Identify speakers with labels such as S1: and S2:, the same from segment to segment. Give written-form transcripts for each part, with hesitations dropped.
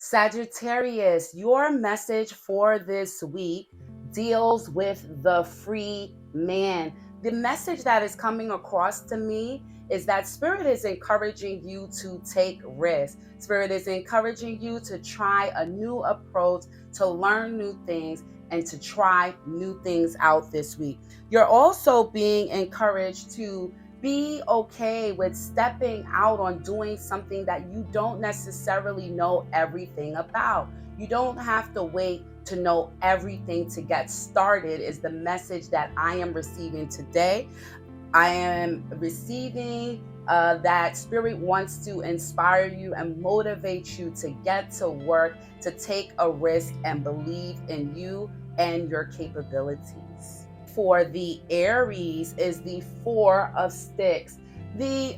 S1: Sagittarius, your message for this week deals with the free man. The message that is coming across to me is that Spirit is encouraging you to take risks. Spirit is encouraging you to try a new approach, to learn new things, and to try new things out this week. You're also being encouraged to be okay with stepping out on doing something that you don't necessarily know everything about. You don't have to wait to know everything to get started, is the message that I am receiving today. I am receiving that Spirit wants to inspire you and motivate you to get to work, to take a risk and believe in you and your capabilities. For the Aries is the Four of Sticks. The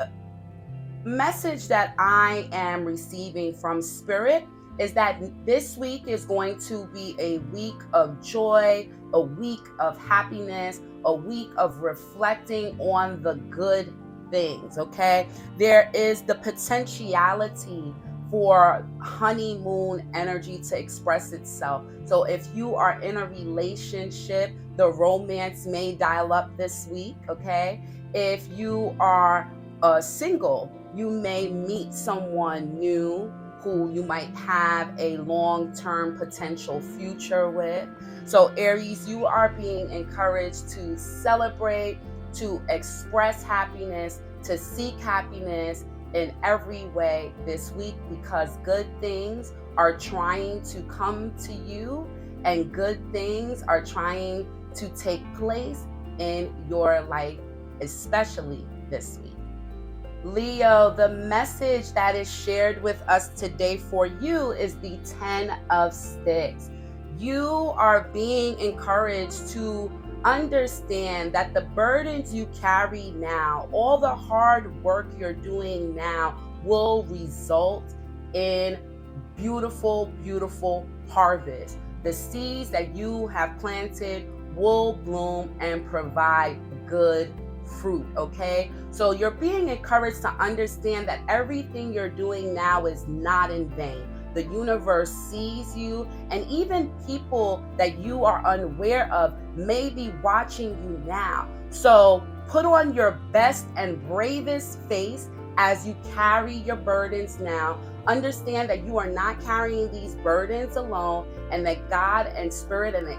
S1: message that I am receiving from Spirit is that this week is going to be a week of joy, a week of happiness, a week of reflecting on the good things, okay? There is the potentiality for honeymoon energy to express itself. So if you are in a relationship, the romance may dial up this week, okay? If you are single, you may meet someone new who you might have a long-term potential future with. So Aries, you are being encouraged to celebrate, to express happiness, to seek happiness in every way this week, because good things are trying to come to you and good things are trying to take place in your life, especially this week. Leo, the message that is shared with us today for you is the 10 of Sticks. You are being encouraged to understand that the burdens you carry now, all the hard work you're doing now, will result in beautiful, beautiful harvest. The seeds that you have planted will bloom and provide good fruit, okay? So you're being encouraged to understand that everything you're doing now is not in vain. The universe sees you, and even people that you are unaware of may be watching you now. So put on your best and bravest face as you carry your burdens now. Understand that you are not carrying these burdens alone, and that God and Spirit and the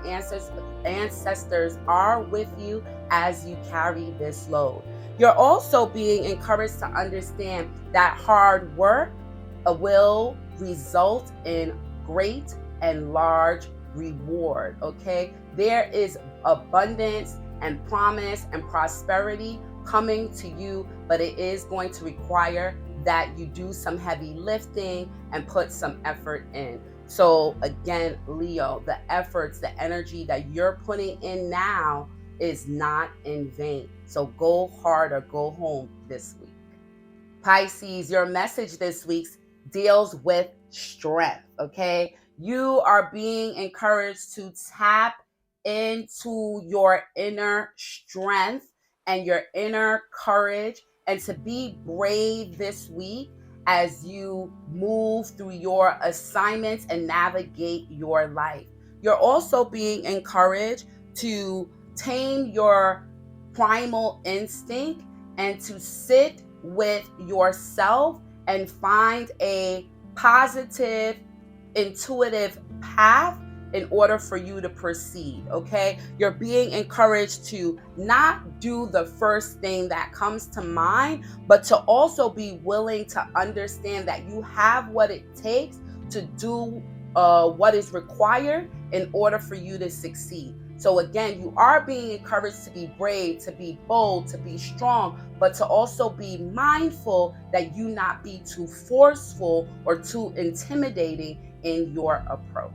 S1: ancestors are with you as you carry this load. You're also being encouraged to understand that hard work will result in great and large reward, okay? There is abundance and promise and prosperity coming to you, but it is going to require that you do some heavy lifting and put some effort in. So again, Leo, the efforts, the energy that you're putting in now is not in vain. So go hard or go home this week. Pisces, your message this week deals with strength, okay? You are being encouraged to tap into your inner strength and your inner courage, and to be brave this week as you move through your assignments and navigate your life. You're also being encouraged to tame your primal instinct and to sit with yourself and find a positive, intuitive path in order for you to proceed, okay? You're being encouraged to not do the first thing that comes to mind, but to also be willing to understand that you have what it takes to do what is required in order for you to succeed. So again, you are being encouraged to be brave, to be bold, to be strong, but to also be mindful that you not be too forceful or too intimidating in your approach.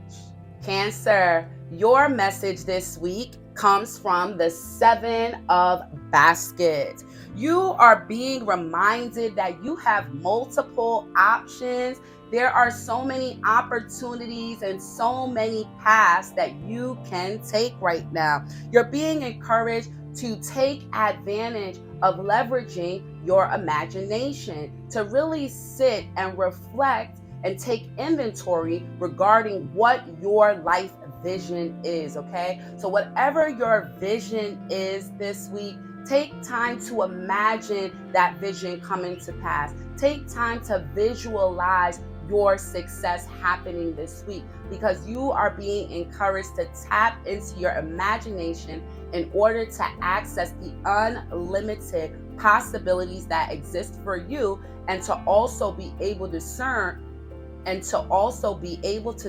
S1: Cancer, your message this week comes from the 7 of Baskets. You are being reminded that you have multiple options. There are so many opportunities and so many paths that you can take right now. You're being encouraged to take advantage of leveraging your imagination, to really sit and reflect and take inventory regarding what your life vision is, okay? So whatever your vision is this week, take time to imagine that vision coming to pass. Take time to visualize your success happening this week, because you are being encouraged to tap into your imagination in order to access the unlimited possibilities that exist for you, and to also be able to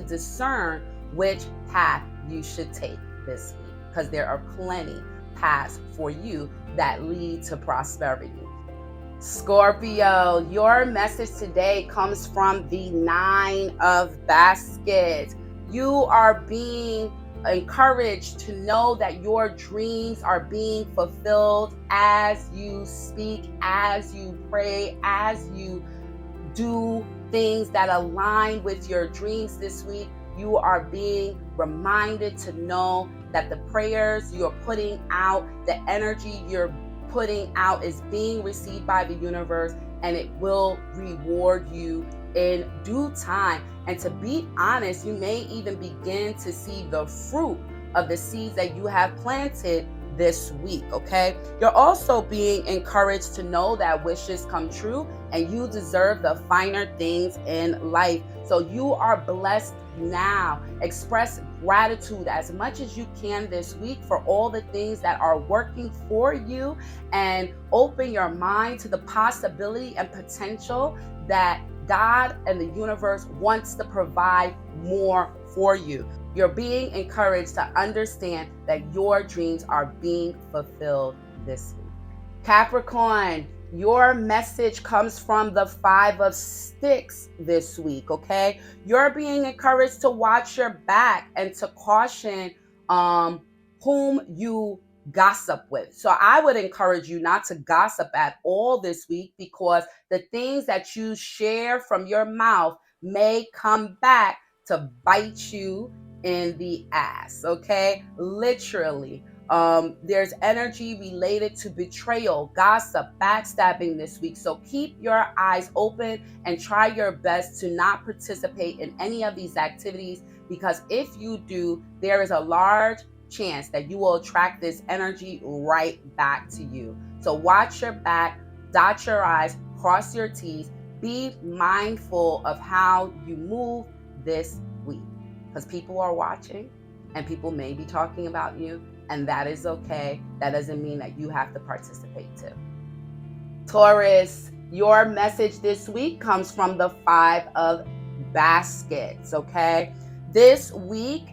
S1: discern which path you should take this week, because there are plenty paths for you that lead to prosperity. Scorpio, your message today comes from the Nine of Baskets. You are being encouraged to know that your dreams are being fulfilled as you speak, as you pray, as you do things that align with your dreams this week. You are being reminded to know that the prayers you're putting out, the energy you're putting out is being received by the universe, and it will reward you in due time. And to be honest, you may even begin to see the fruit of the seeds that you have planted this week, okay? You're also being encouraged to know that wishes come true and you deserve the finer things in life. So you are blessed now. Express gratitude as much as you can this week for all the things that are working for you, and open your mind to the possibility and potential that God and the universe wants to provide more for you. You're being encouraged to understand that your dreams are being fulfilled this week. Capricorn, your message comes from the Five of Sticks this week, okay? You're being encouraged to watch your back and to caution whom you gossip with. So I would encourage you not to gossip at all this week, because the things that you share from your mouth may come back to bite you in the ass, okay? Literally. There's energy related to betrayal, gossip, backstabbing this week. So keep your eyes open and try your best to not participate in any of these activities, because if you do, there is a large chance that you will attract this energy right back to you. So watch your back, dot your I's, cross your T's, be mindful of how you move this week, because people are watching and people may be talking about you, and that is okay. That doesn't mean that you have to participate too. Taurus, your message this week comes from the Five of Baskets, okay? This week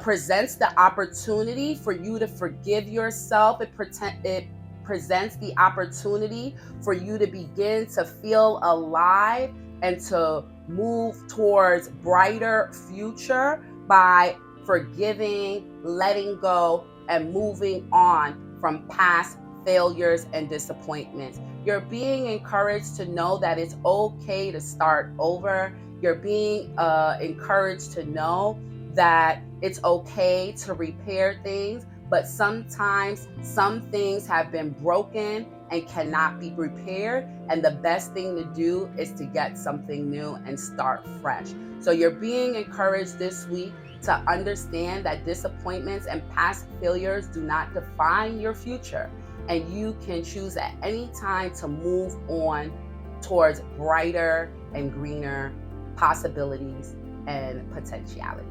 S1: presents the opportunity for you to forgive yourself. It presents the opportunity for you to begin to feel alive and to move towards brighter future by forgiving, letting go, and moving on from past failures and disappointments. You're being encouraged to know that it's okay to start over. You're being encouraged to know that it's okay to repair things, but sometimes some things have been broken and cannot be repaired, and the best thing to do is to get something new and start fresh. So you're being encouraged this week to understand that disappointments and past failures do not define your future, and you can choose at any time to move on towards brighter and greener possibilities and potentialities.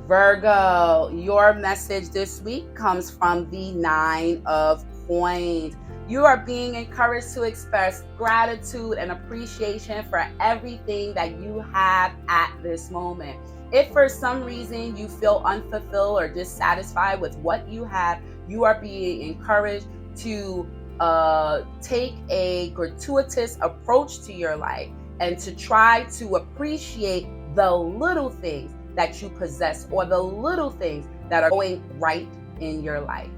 S1: Virgo, your message this week comes from the Nine of Coins. You are being encouraged to express gratitude and appreciation for everything that you have at this moment. If for some reason you feel unfulfilled or dissatisfied with what you have, you are being encouraged to take a gratuitous approach to your life and to try to appreciate the little things that you possess, or the little things that are going right in your life.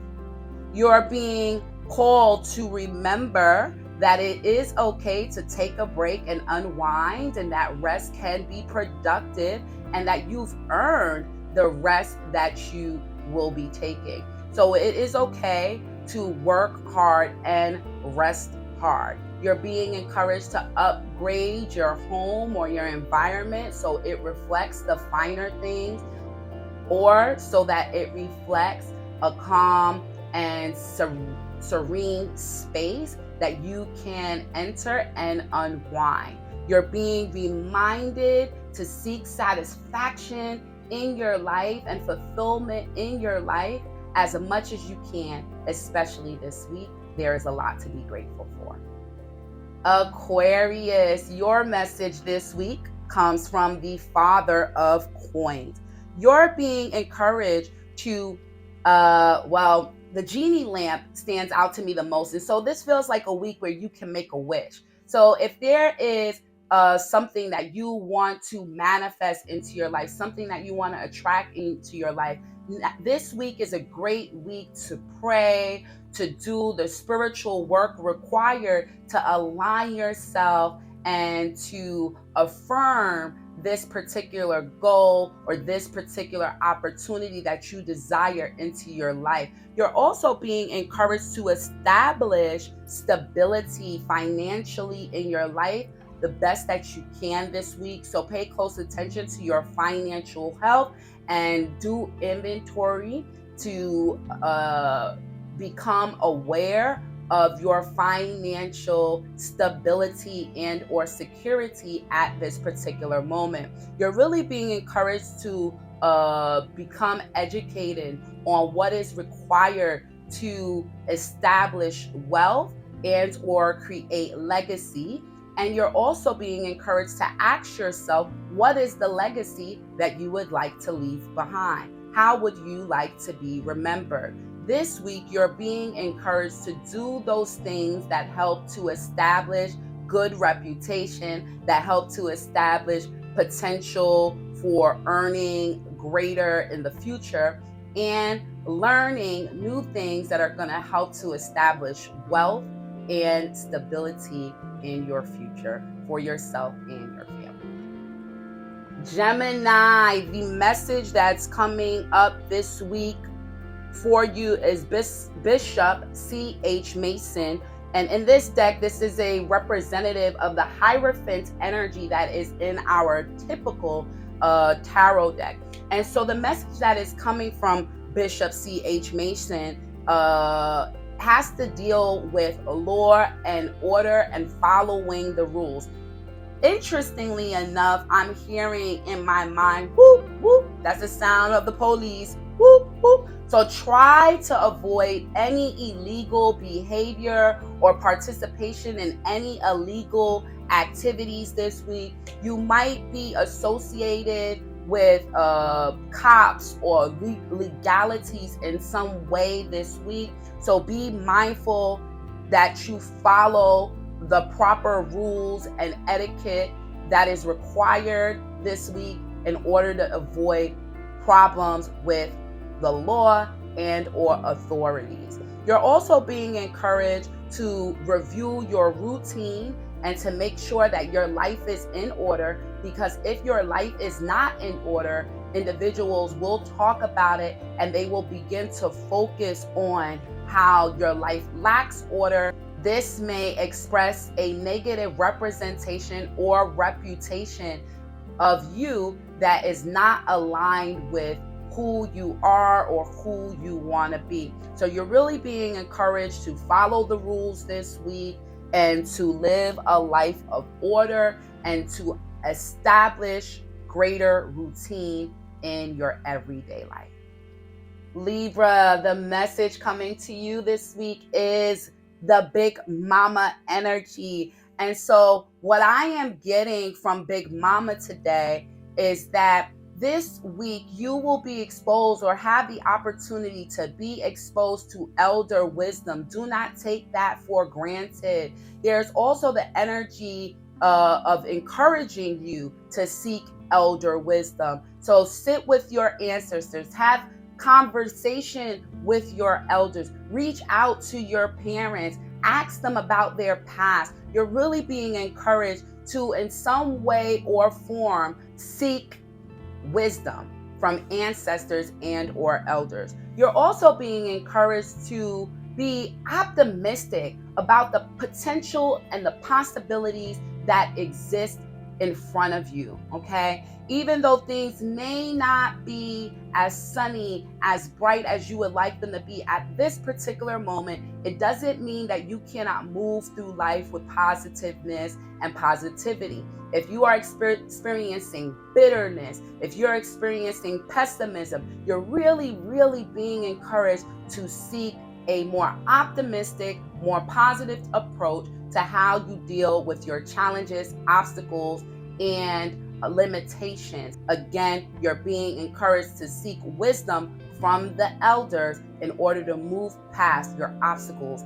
S1: You're being called to remember that it is okay to take a break and unwind, and that rest can be productive, and that you've earned the rest that you will be taking. So it is okay to work hard and rest hard. You're being encouraged to upgrade your home or your environment so it reflects the finer things, or so that it reflects a calm and serene space that you can enter and unwind. You're being reminded to seek satisfaction in your life and fulfillment in your life as much as you can, especially this week. There is a lot to be grateful for. Aquarius, your message this week comes from the Father of Coins. You're being encouraged to, the genie lamp stands out to me the most. And so this feels like a week where you can make a wish. So if there is something that you want to manifest into your life, something that you want to attract into your life, this week is a great week to pray, to do the spiritual work required to align yourself and to affirm this particular goal or this particular opportunity that you desire into your life. You're also being encouraged to establish stability financially in your life the best that you can this week. So pay close attention to your financial health and do inventory to become aware of your financial stability and or security at this particular moment. You're really being encouraged to become educated on what is required to establish wealth and or create legacy. And you're also being encouraged to ask yourself, what is the legacy that you would like to leave behind? How would you like to be remembered? This week, you're being encouraged to do those things that help to establish good reputation, that help to establish potential for earning greater in the future, and learning new things that are going to help to establish wealth and stability in your future for yourself and your family. Gemini, the message that's coming up this week for you is Bishop C.H. Mason. And in this deck, this is a representative of the Hierophant energy that is in our typical tarot deck. And so the message that is coming from Bishop C.H. Mason has to deal with law and order and following the rules. Interestingly enough, I'm hearing in my mind, whoop, whoop, that's the sound of the police, whoop, whoop. So try to avoid any illegal behavior or participation in any illegal activities this week. You might be associated with cops or legalities in some way this week. So be mindful that you follow the proper rules and etiquette that is required this week in order to avoid problems with the law and or authorities. You're also being encouraged to review your routine and to make sure that your life is in order, because if your life is not in order, individuals will talk about it and they will begin to focus on how your life lacks order. This may express a negative representation or reputation of you that is not aligned with who you are or who you want to be. So you're really being encouraged to follow the rules this week and to live a life of order and to establish greater routine in your everyday life. Libra, the message coming to you this week is the Big Mama energy. And so what I am getting from Big Mama today is that this week you will be exposed or have the opportunity to be exposed to elder wisdom. Do not take that for granted. There's also the energy of encouraging you to seek elder wisdom. So sit with your ancestors, have conversation with your elders, reach out to your parents, ask them about their past. You're really being encouraged to, in some way or form, seek wisdom from ancestors and or elders. You're also being encouraged to Be optimistic about the potential and the possibilities that exist in front of you, okay? Even though things may not be as sunny, as bright as you would like them to be at this particular moment, it doesn't mean that you cannot move through life with positiveness and positivity. If you are experiencing bitterness, if you're experiencing pessimism, you're really, really being encouraged to seek a more optimistic, more positive approach to how you deal with your challenges, obstacles, and limitations. Again, you're being encouraged to seek wisdom from the elders in order to move past your obstacles